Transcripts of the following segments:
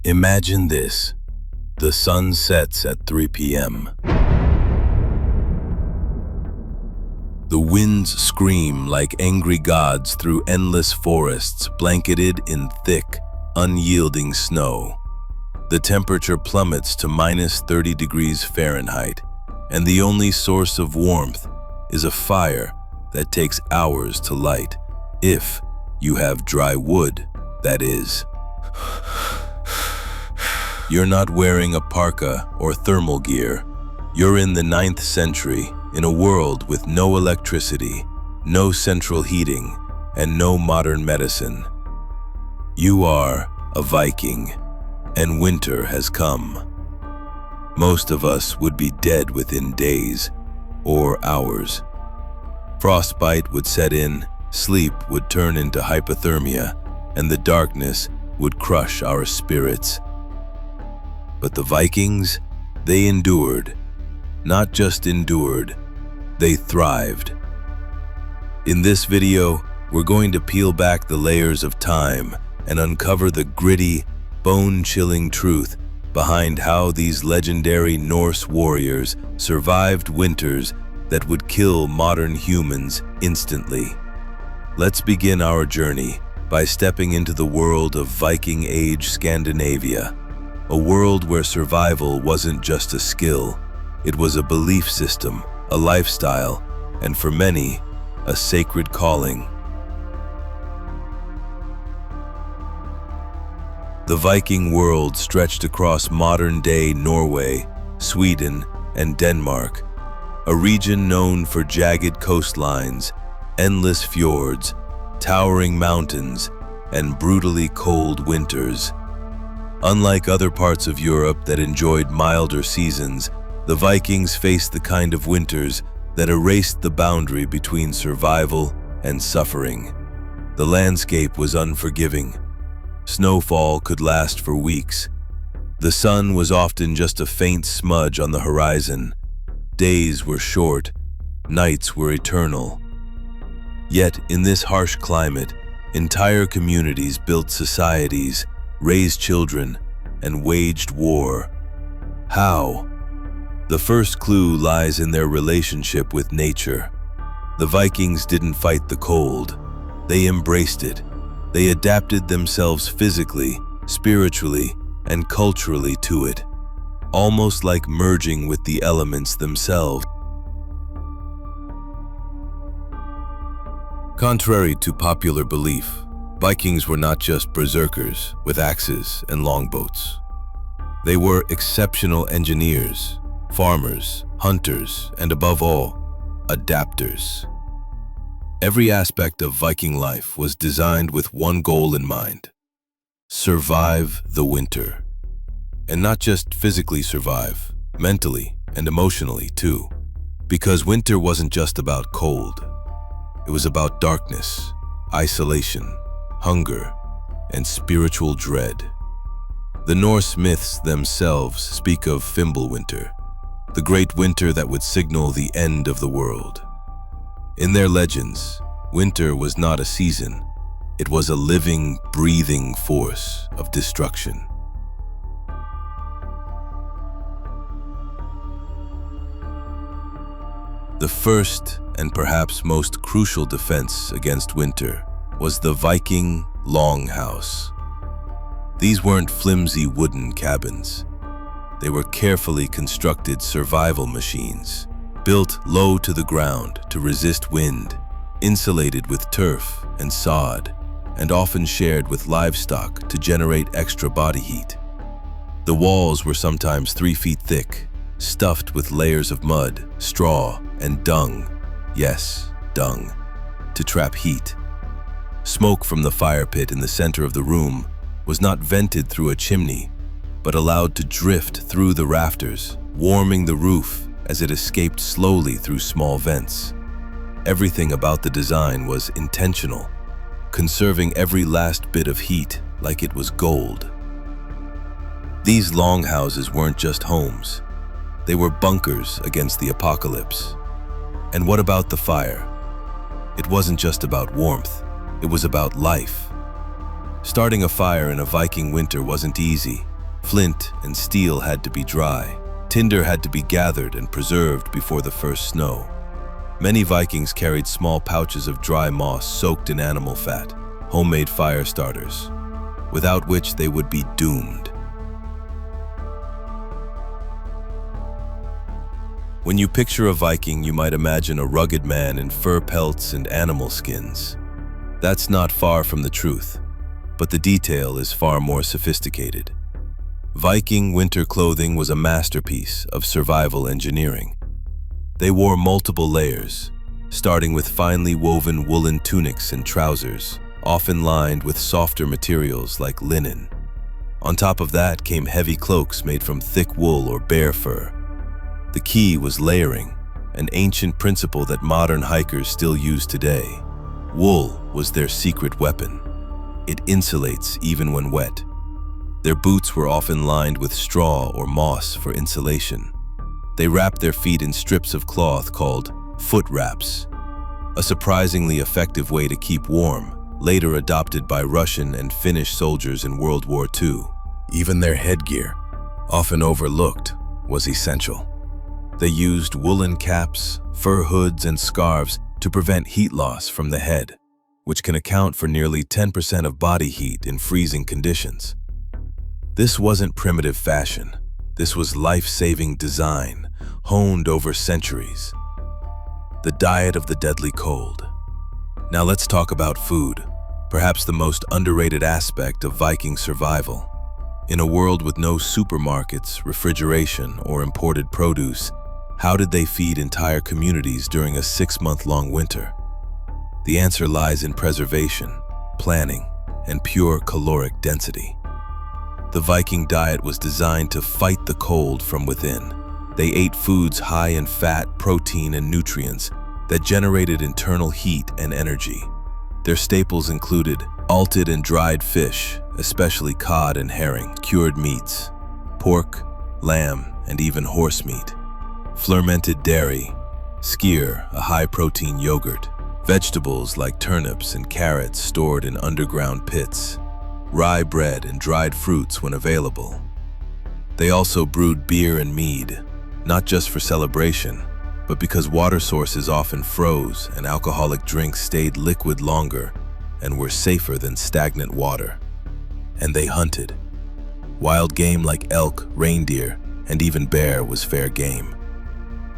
Imagine this. The sun sets at 3 p.m. The winds scream like angry gods through endless forests blanketed in thick, unyielding snow. The temperature plummets to minus 30 degrees Fahrenheit, and the only source of warmth is a fire that takes hours to light, if you have dry wood, that is. You're not wearing a parka or thermal gear. You're in the 9th century, in a world with no electricity, no central heating, and no modern medicine. You are a Viking, and winter has come. Most of us would be dead within days or hours. Frostbite would set in, sleep would turn into hypothermia, and the darkness would crush our spirits. But the Vikings, they endured. Not just endured, they thrived. In this video, we're going to peel back the layers of time and uncover the gritty, bone-chilling truth behind how these legendary Norse warriors survived winters that would kill modern humans instantly. Let's begin our journey by stepping into the world of Viking Age Scandinavia, a world where survival wasn't just a skill, it was a belief system, a lifestyle, and for many, a sacred calling. The Viking world stretched across modern-day Norway, Sweden, and Denmark, a region known for jagged coastlines, endless fjords, towering mountains, and brutally cold winters. Unlike other parts of Europe that enjoyed milder seasons, the Vikings faced the kind of winters that erased the boundary between survival and suffering. The landscape was unforgiving. Snowfall could last for weeks. The sun was often just a faint smudge on the horizon. Days were short, nights were eternal. Yet, in this harsh climate, entire communities built societies, raised children, and waged war. How? The first clue lies in their relationship with nature. The Vikings didn't fight the cold. They embraced it. They adapted themselves physically, spiritually, and culturally to it, almost like merging with the elements themselves. Contrary to popular belief, Vikings were not just berserkers with axes and longboats. They were exceptional engineers, farmers, hunters, and above all, adapters. Every aspect of Viking life was designed with one goal in mind: survive the winter. And not just physically survive, mentally and emotionally too. Because winter wasn't just about cold. It was about darkness, isolation, hunger, and spiritual dread. The Norse myths themselves speak of Fimbulwinter, the great winter that would signal the end of the world. In their legends, winter was not a season, it was a living, breathing force of destruction. The first and perhaps most crucial defense against winter was the Viking longhouse. These weren't flimsy wooden cabins. They were carefully constructed survival machines, built low to the ground to resist wind, insulated with turf and sod, and often shared with livestock to generate extra body heat. The walls were sometimes 3 feet thick, stuffed with layers of mud, straw, and dung. Yes, dung, to trap heat. Smoke from the fire pit in the center of the room was not vented through a chimney, but allowed to drift through the rafters, warming the roof as it escaped slowly through small vents. Everything about the design was intentional, conserving every last bit of heat like it was gold. These longhouses weren't just homes. They were bunkers against the apocalypse. And what about the fire? It wasn't just about warmth, it was about life. Starting a fire in a Viking winter wasn't easy. Flint and steel had to be dry. Tinder had to be gathered and preserved before the first snow. Many Vikings carried small pouches of dry moss soaked in animal fat, homemade fire starters, without which they would be doomed. When you picture a Viking, you might imagine a rugged man in fur pelts and animal skins. That's not far from the truth, but the detail is far more sophisticated. Viking winter clothing was a masterpiece of survival engineering. They wore multiple layers, starting with finely woven woolen tunics and trousers, often lined with softer materials like linen. On top of that came heavy cloaks made from thick wool or bear fur. The key was layering, an ancient principle that modern hikers still use today. Wool was their secret weapon. It insulates even when wet. Their boots were often lined with straw or moss for insulation. They wrapped their feet in strips of cloth called foot wraps, a surprisingly effective way to keep warm, later adopted by Russian and Finnish soldiers in World War II. Even their headgear, often overlooked, was essential. They used woolen caps, fur hoods, and scarves to prevent heat loss from the head, which can account for nearly 10% of body heat in freezing conditions. This wasn't primitive fashion. This was life-saving design, honed over centuries. The diet of the deadly cold. Now let's talk about food, perhaps the most underrated aspect of Viking survival. In a world with no supermarkets, refrigeration, or imported produce, how did they feed entire communities during a 6-month-long winter? The answer lies in preservation, planning, and pure caloric density. The Viking diet was designed to fight the cold from within. They ate foods high in fat, protein, and nutrients that generated internal heat and energy. Their staples included salted and dried fish, especially cod and herring, cured meats, pork, lamb, and even horse meat, fermented dairy, skyr, a high-protein yogurt, vegetables like turnips and carrots stored in underground pits, rye bread and dried fruits when available. They also brewed beer and mead, not just for celebration, but because water sources often froze and alcoholic drinks stayed liquid longer and were safer than stagnant water. And they hunted. Wild game like elk, reindeer, and even bear was fair game.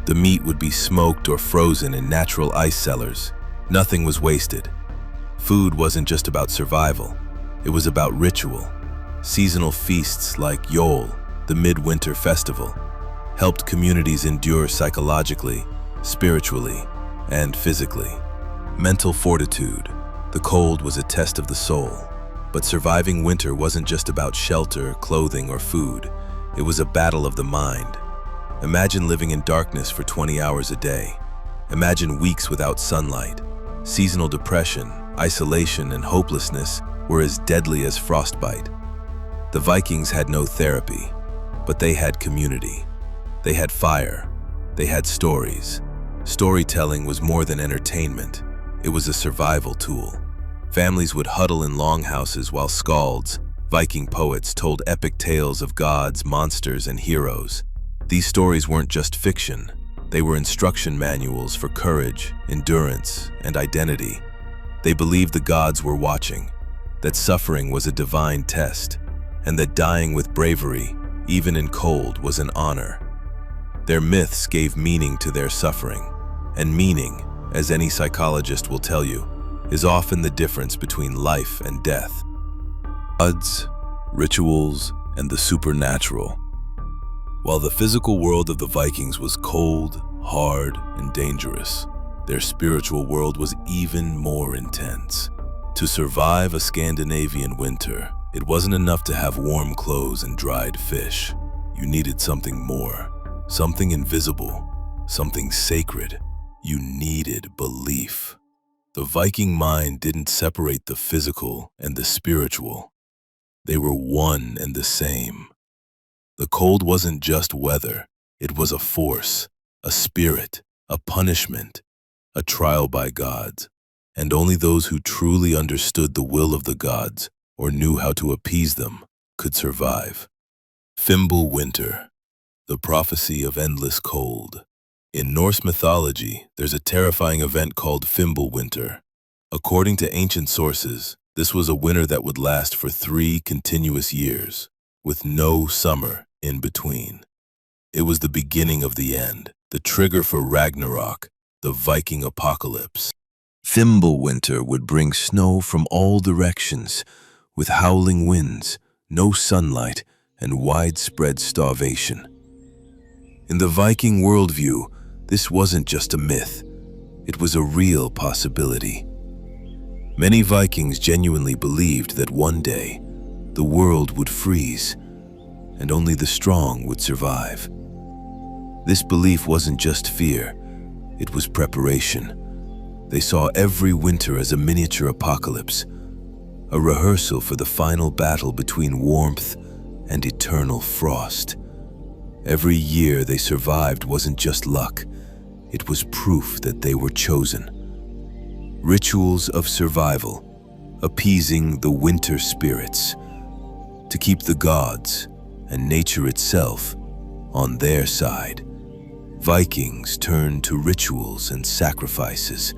The meat would be smoked or frozen in natural ice cellars. Nothing was wasted. Food wasn't just about survival. It was about ritual. Seasonal feasts like Yule, the midwinter festival, helped communities endure psychologically, spiritually, and physically. Mental fortitude. The cold was a test of the soul. But surviving winter wasn't just about shelter, clothing, or food. It was a battle of the mind. Imagine living in darkness for 20 hours a day. Imagine weeks without sunlight. Seasonal depression, isolation, and hopelessness were as deadly as frostbite. The Vikings had no therapy, but they had community. They had fire. They had stories. Storytelling was more than entertainment. It was a survival tool. Families would huddle in longhouses while skalds, Viking poets, told epic tales of gods, monsters, and heroes. These stories weren't just fiction. They were instruction manuals for courage, endurance, and identity. They believed the gods were watching, that suffering was a divine test, and that dying with bravery, even in cold, was an honor. Their myths gave meaning to their suffering, and meaning, as any psychologist will tell you, is often the difference between life and death. Gods, rituals, and the supernatural. While the physical world of the Vikings was cold, hard, and dangerous, their spiritual world was even more intense. To survive a Scandinavian winter, it wasn't enough to have warm clothes and dried fish. You needed something more, something invisible, something sacred. You needed belief. The Viking mind didn't separate the physical and the spiritual. They were one and the same. The cold wasn't just weather. It was a force, a spirit, a punishment, a trial by gods. And only those who truly understood the will of the gods or knew how to appease them could survive. Fimbulwinter, the prophecy of endless cold. In Norse mythology, there's a terrifying event called Fimbulwinter. According to ancient sources, this was a winter that would last for 3 continuous years, with no summer in between. It was the beginning of the end, the trigger for Ragnarok, the Viking apocalypse. Fimbulwinter would bring snow from all directions, with howling winds, no sunlight, and widespread starvation. In the Viking worldview, this wasn't just a myth. It was a real possibility. Many Vikings genuinely believed that one day, the world would freeze, and only the strong would survive. This belief wasn't just fear, it was preparation. They saw every winter as a miniature apocalypse, a rehearsal for the final battle between warmth and eternal frost. Every year they survived wasn't just luck, it was proof that they were chosen. Rituals of survival, appeasing the winter spirits, to keep the gods and nature itself on their side. Vikings turned to rituals and sacrifices.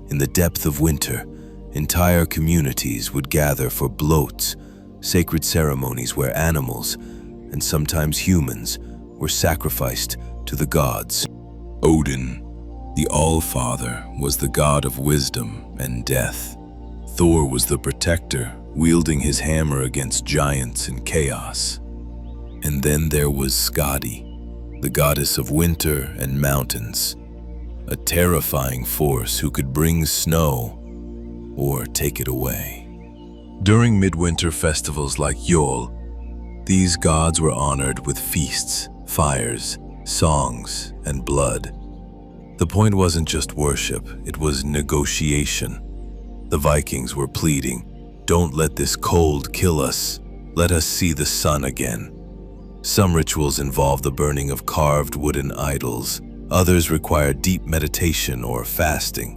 In the depth of winter, entire communities would gather for bloats, sacred ceremonies where animals, and sometimes humans, were sacrificed to the gods. Odin, the All-Father, was the god of wisdom and death. Thor was the protector, wielding his hammer against giants and chaos. And then there was Skadi, the goddess of winter and mountains, a terrifying force who could bring snow or take it away. During midwinter festivals like Yule, these gods were honored with feasts, fires, songs, and blood. The point wasn't just worship, it was negotiation. The Vikings were pleading, "Don't let this cold kill us. Let us see the sun again." Some rituals involved the burning of carved wooden idols. Others required deep meditation or fasting.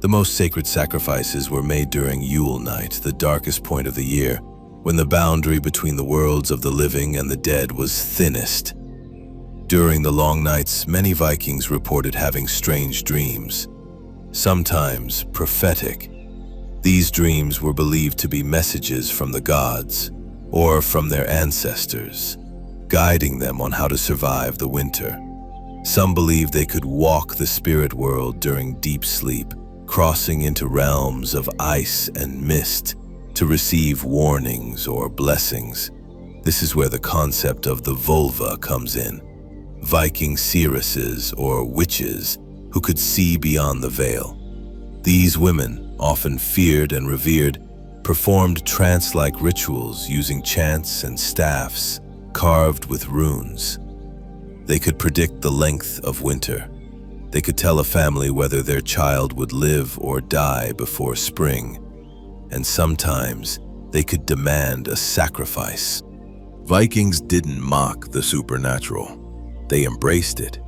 The most sacred sacrifices were made during Yule night, the darkest point of the year, when the boundary between the worlds of the living and the dead was thinnest. During the long nights, many Vikings reported having strange dreams, sometimes prophetic. These dreams were believed to be messages from the gods or from their ancestors, guiding them on how to survive the winter. Some believed they could walk the spirit world during deep sleep, crossing into realms of ice and mist to receive warnings or blessings. This is where the concept of the vulva comes in. Viking searesses or witches who could see beyond the veil. These women, often feared and revered, performed trance-like rituals using chants and staffs carved with runes. They could predict the length of winter. They could tell a family whether their child would live or die before spring. And sometimes they could demand a sacrifice. Vikings didn't mock the supernatural. They embraced it.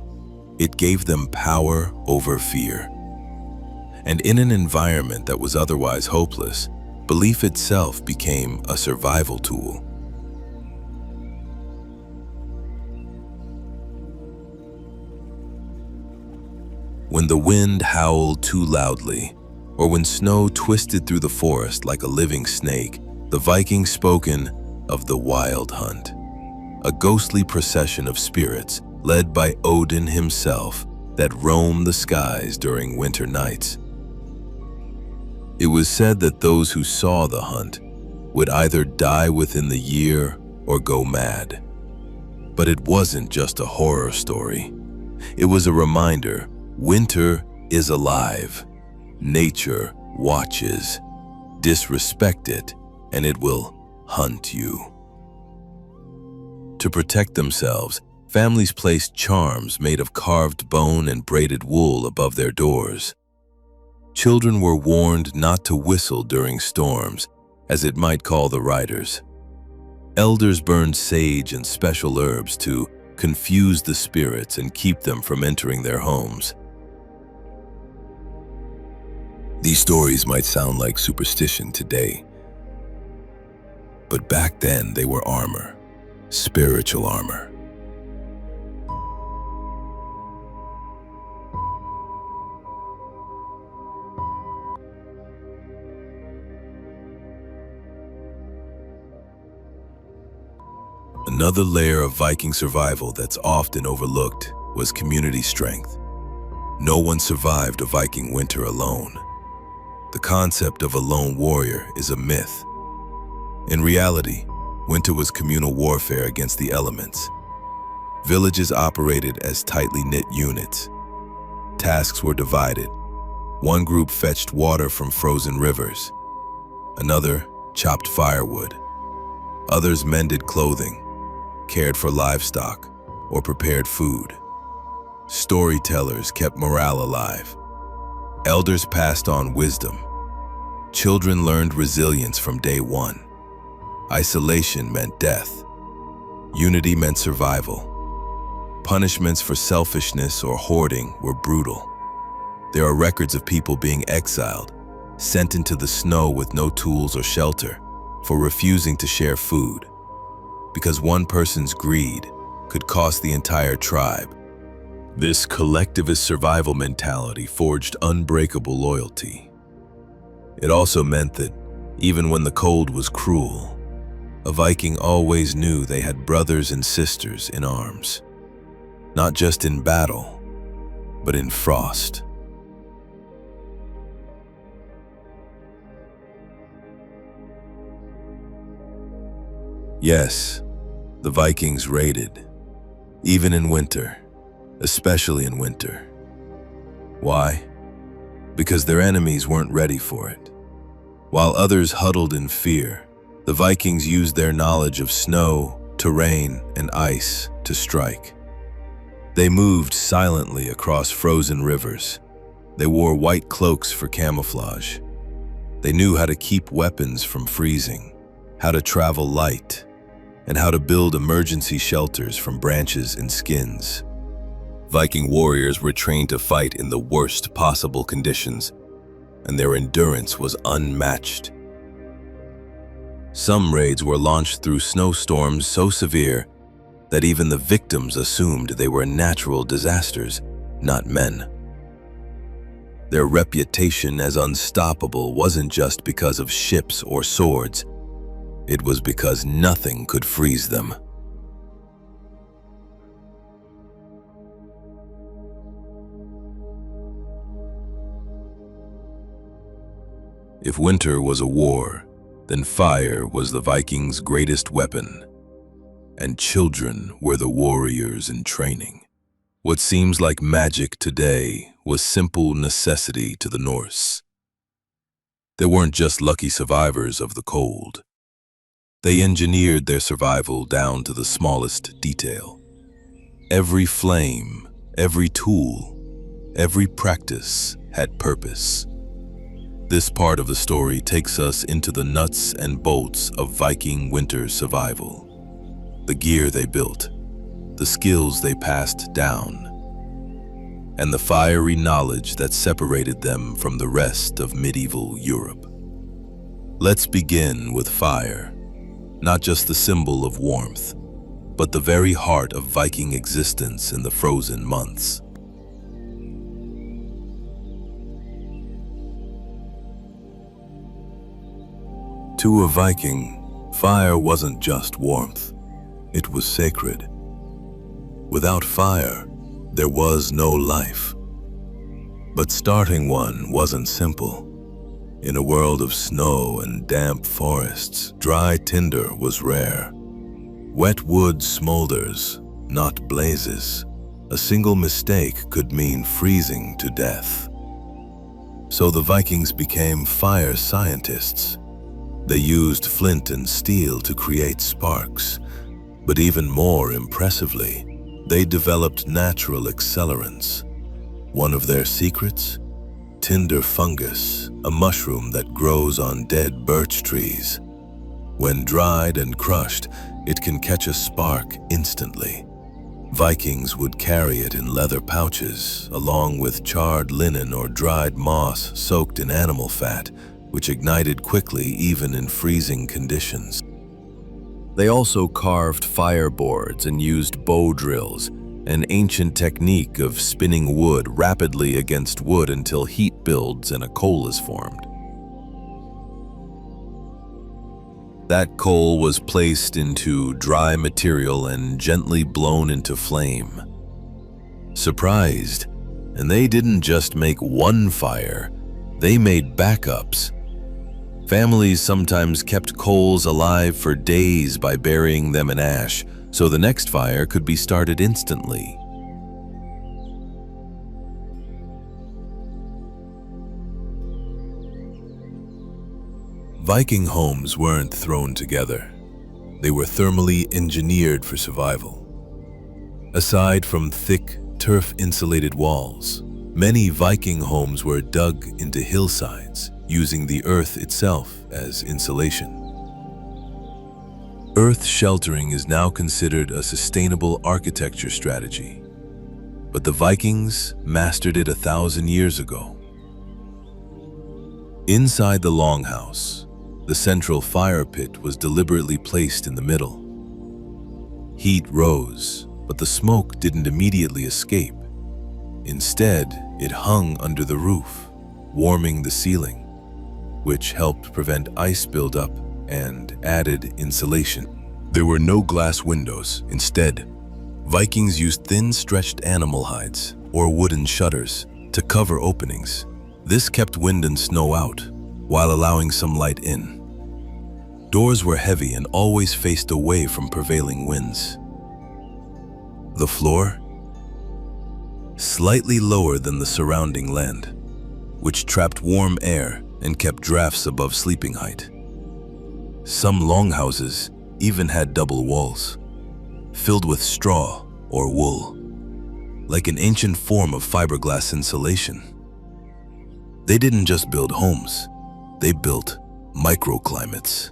It gave them power over fear. And in an environment that was otherwise hopeless, belief itself became a survival tool. When the wind howled too loudly, or when snow twisted through the forest like a living snake, the Vikings spoken of the Wild Hunt, a ghostly procession of spirits led by Odin himself that roamed the skies during winter nights. It was said that those who saw the hunt would either die within the year or go mad. But it wasn't just a horror story. It was a reminder: winter is alive. Nature watches. Disrespect it, and it will hunt you. To protect themselves, families placed charms made of carved bone and braided wool above their doors. Children were warned not to whistle during storms, as it might call the riders. Elders burned sage and special herbs to confuse the spirits and keep them from entering their homes. These stories might sound like superstition today, but back then they were armor, spiritual armor. Another layer of Viking survival that's often overlooked was community strength. No one survived a Viking winter alone. The concept of a lone warrior is a myth. In reality, winter was communal warfare against the elements. Villages operated as tightly knit units. Tasks were divided. One group fetched water from frozen rivers. Another chopped firewood. Others mended clothing, cared for livestock, or prepared food. Storytellers kept morale alive. Elders passed on wisdom. Children learned resilience from day one. Isolation meant death. Unity meant survival. Punishments for selfishness or hoarding were brutal. There are records of people being exiled, sent into the snow with no tools or shelter, for refusing to share food, because one person's greed could cost the entire tribe. This collectivist survival mentality forged unbreakable loyalty. It also meant that, even when the cold was cruel, a Viking always knew they had brothers and sisters in arms. Not just in battle, but in frost. Yes, the Vikings raided, even in winter, especially in winter. Why? Because their enemies weren't ready for it. While others huddled in fear, the Vikings used their knowledge of snow, terrain, and ice to strike. They moved silently across frozen rivers. They wore white cloaks for camouflage. They knew how to keep weapons from freezing, how to travel light, and how to build emergency shelters from branches and skins. Viking warriors were trained to fight in the worst possible conditions, and their endurance was unmatched. Some raids were launched through snowstorms so severe that even the victims assumed they were natural disasters, not men. Their reputation as unstoppable wasn't just because of ships or swords. It was because nothing could freeze them. If winter was a war, then fire was the Vikings' greatest weapon, and children were the warriors in training. What seems like magic today was simple necessity to the Norse. They weren't just lucky survivors of the cold. They engineered their survival down to the smallest detail. Every flame, every tool, every practice had purpose. This part of the story takes us into the nuts and bolts of Viking winter survival. The gear they built, the skills they passed down, and the fiery knowledge that separated them from the rest of medieval Europe. Let's begin with fire. Not just the symbol of warmth, but the very heart of Viking existence in the frozen months. To a Viking, fire wasn't just warmth, it was sacred. Without fire, there was no life. But starting one wasn't simple. In a world of snow and damp forests, dry tinder was rare. Wet wood smolders, not blazes. A single mistake could mean freezing to death. So the Vikings became fire scientists. They used flint and steel to create sparks, but even more impressively, they developed natural accelerants. One of their secrets? Tinder fungus, a mushroom that grows on dead birch trees. When dried and crushed, it can catch a spark instantly. Vikings would carry it in leather pouches, along with charred linen or dried moss soaked in animal fat, which ignited quickly even in freezing conditions. They also carved fireboards and used bow drills, an ancient technique of spinning wood rapidly against wood until heat builds and a coal is formed. That coal was placed into dry material and gently blown into flame. Surprised, and they didn't just make one fire, they made backups. Families sometimes kept coals alive for days by burying them in ash, so the next fire could be started instantly. Viking homes weren't thrown together. They were thermally engineered for survival. Aside from thick, turf-insulated walls, many Viking homes were dug into hillsides, using the earth itself as insulation. Earth sheltering is now considered a sustainable architecture strategy, but the Vikings mastered it 1,000 years ago. Inside the longhouse, the central fire pit was deliberately placed in the middle. Heat rose, but the smoke didn't immediately escape. Instead, it hung under the roof, warming the ceiling, which helped prevent ice buildup and added insulation. There were no glass windows. Instead, Vikings used thin, stretched animal hides or wooden shutters to cover openings. This kept wind and snow out, while allowing some light in. Doors were heavy and always faced away from prevailing winds. The floor? Slightly lower than the surrounding land, which trapped warm air and kept drafts above sleeping height. Some longhouses even had double walls, filled with straw or wool, like an ancient form of fiberglass insulation. They didn't just build homes, they built microclimates.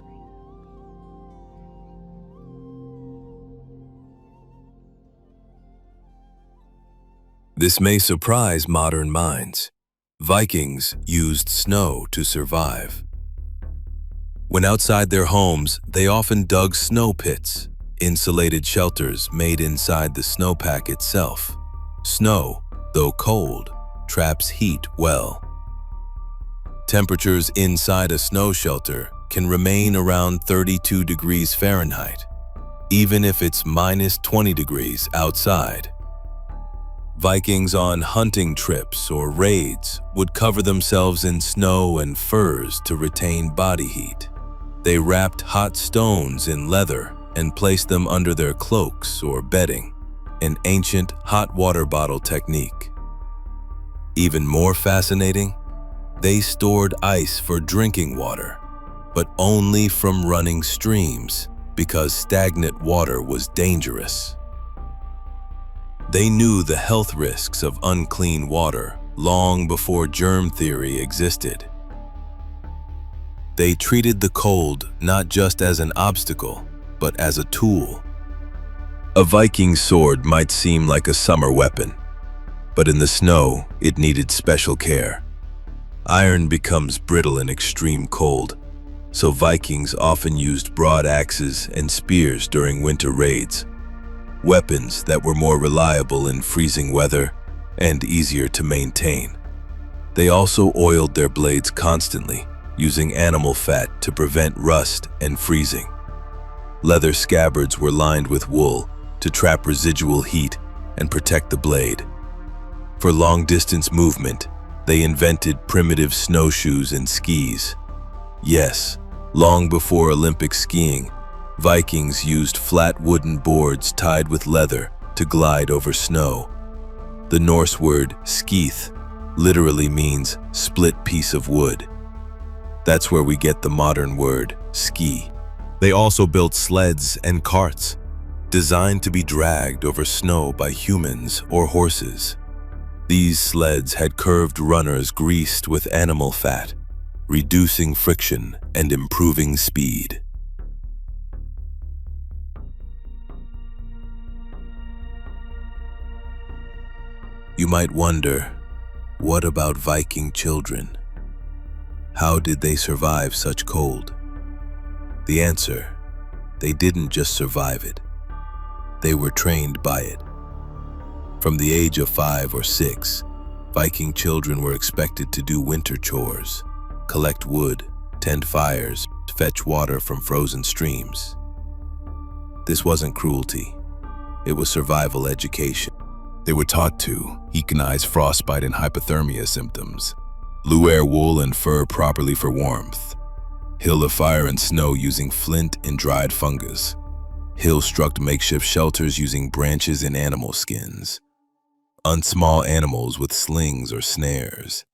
This may surprise modern minds. Vikings used snow to survive. When outside their homes, they often dug snow pits, insulated shelters made inside the snowpack itself. Snow, though cold, traps heat well. Temperatures inside a snow shelter can remain around 32 degrees Fahrenheit, even if it's minus 20 degrees outside. Vikings on hunting trips or raids would cover themselves in snow and furs to retain body heat. They wrapped hot stones in leather and placed them under their cloaks or bedding, an ancient hot water bottle technique. Even more fascinating, they stored ice for drinking water, but only from running streams because stagnant water was dangerous. They knew the health risks of unclean water long before germ theory existed. They treated the cold not just as an obstacle, but as a tool. A Viking sword might seem like a summer weapon, but in the snow, it needed special care. Iron becomes brittle in extreme cold, so Vikings often used broad axes and spears during winter raids, weapons that were more reliable in freezing weather and easier to maintain. They also oiled their blades constantly, using animal fat to prevent rust and freezing. Leather scabbards were lined with wool to trap residual heat and protect the blade. For long-distance movement, they invented primitive snowshoes and skis. Yes, long before Olympic skiing, Vikings used flat wooden boards tied with leather to glide over snow. The Norse word skeith literally means split piece of wood. That's where we get the modern word ski. They also built sleds and carts, designed to be dragged over snow by humans or horses. These sleds had curved runners greased with animal fat, reducing friction and improving speed. You might wonder, what about Viking children? How did they survive such cold? The answer: They didn't just survive it. They were trained by it. From the age of 5 or 6, Viking children were expected to do winter chores, collect wood, tend fires, fetch water from frozen streams. This wasn't cruelty. It was survival education. They were taught to ecognize frostbite and hypothermia symptoms, wear wool and fur properly for warmth, hill a fire and snow using flint and dried fungus, hill-struck makeshift shelters using branches and animal skins, hunt small animals with slings or snares.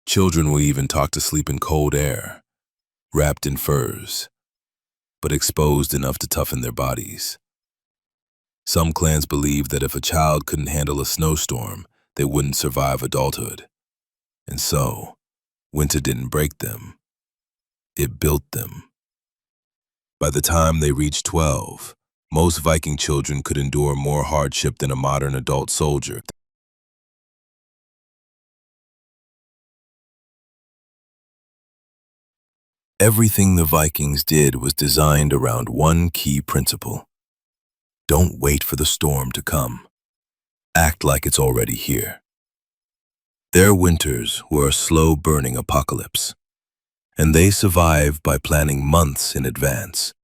Children were even taught to sleep in cold air, wrapped in furs, but exposed enough to toughen their bodies. Some clans believed that if a child couldn't handle a snowstorm, they wouldn't survive adulthood. And so, winter didn't break them. It built them. By the time they reached 12, most Viking children could endure more hardship than a modern adult soldier. Everything the Vikings did was designed around one key principle. Don't wait for the storm to come. Act like it's already here. Their winters were a slow-burning apocalypse, and they survived by planning months in advance.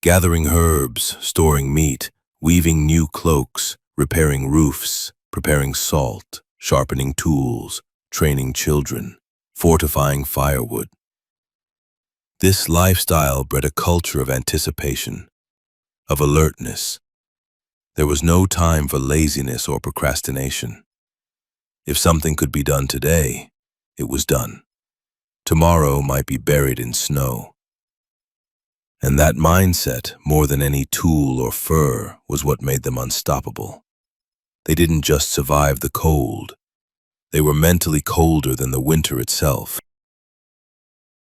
Gathering herbs, storing meat, weaving new cloaks, repairing roofs, preparing salt, sharpening tools, training children, fortifying firewood. This lifestyle bred a culture of anticipation, of alertness. There was no time for laziness or procrastination. If something could be done today, it was done. Tomorrow might be buried in snow. And that mindset, more than any tool or fur, was what made them unstoppable. They didn't just survive the cold. They were mentally colder than the winter itself.